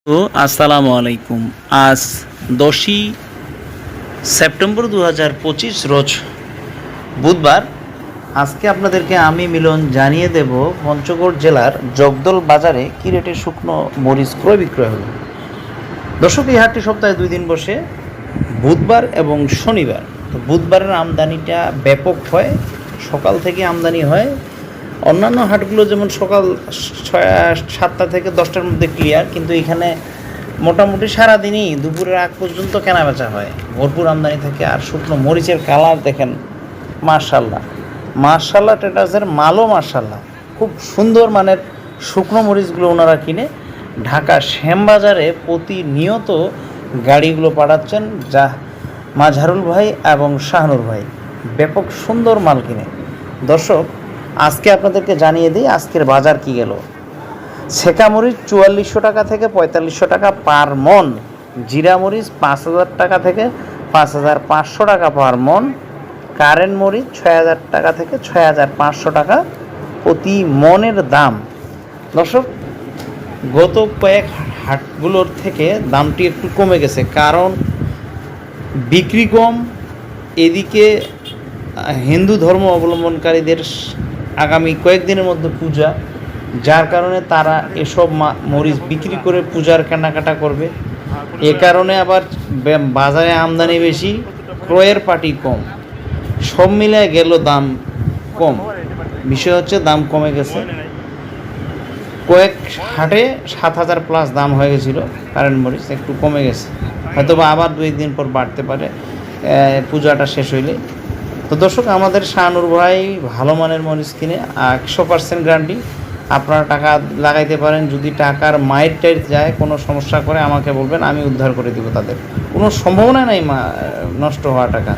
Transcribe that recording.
তো আসসালামু আলাইকুম। আজ 10ই সেপ্টেম্বর 2025 রোজ বুধবার। আজকে আপনাদেরকে আমি মিলন জানিয়ে দেব পঞ্চগড় জেলার জগদল বাজারে কী রেটে শুকনো মরিচ ক্রয় বিক্রয় হলো। দর্শক, এই হাটটি সপ্তাহে 2 দিন বসে, বুধবার এবং শনিবার। তো বুধবারের আমদানিটা ব্যাপক হয়, সকাল থেকে আমদানি হয়। অন্যান্য হাটগুলো যেমন সকাল 7টা থেকে 10টার মধ্যে ক্লিয়ার, কিন্তু এখানে মোটামুটি সারাদিনই দুপুরের আগ পর্যন্ত কেনাবেচা হয়, ভরপুর আমদানি থাকে। আর শুকনো মরিচের কালার দেখেন, মার্শাল্লাহ মার্শাল্লাহ। ট্রেডার্সের মালও মার্শাল্লাহ, খুব সুন্দর মানের শুকনো মরিচগুলো ওনারা কিনে ঢাকা শ্যামবাজারে প্রতিনিয়ত গাড়িগুলো পাঠাচ্ছেন, যা মাঝহারুল ভাই এবং শাহনুর ভাই ব্যাপক সুন্দর মাল কিনে। দর্শক, আজকে আপনাদেরকে জানিয়ে দিই আজকের বাজার কি গেল। ছেঁকা মরিচ 4400 টাকা থেকে 4500 টাকা পার মন, জিরা মরিচ 5000 টাকা থেকে 5500 টাকা পার মন, কারেন্ট মরিচ 6000 টাকা থেকে 6500 টাকা প্রতি মনের দাম। দর্শক, গত কয়েক হাটগুলোর থেকে দামটি একটু কমে গেছে, কারণ বিক্রি কম। এদিকে হিন্দু ধর্ম অবলম্বনকারীদের আগামী কয়েকদিনের মধ্যে পূজা, যার কারণে তারা এসব মরিচ বিক্রি করে পূজার কেনাকাটা করবে। এ কারণে আবার বাজারে আমদানি বেশি, ক্রয়ের পার্টি কম, সব মিলে গেল দাম কম। বিষয় হচ্ছে দাম কমে গেছে। কয়েক হাটে 7000 প্লাস দাম হয়ে গেছিলো কারেন্ট মরিচ, একটু কমে গেছে, হয়তো বা আবার 2 দিন পর বাড়তে পারে পূজাটা শেষ হইলে। তো দর্শক, আমাদের শাহনুর ভাই ভালো মানের মরিচ কিনে 100% গ্যারান্টি। আপনারা টাকা লাগাইতে পারেন, যদি টাকার মাইট টাইট যায়, কোনো সমস্যা করে আমাকে বলবেন, আমি উদ্ধার করে দিব। তাদের কোনো সম্ভাবনা নাই নষ্ট হওয়া টাকা।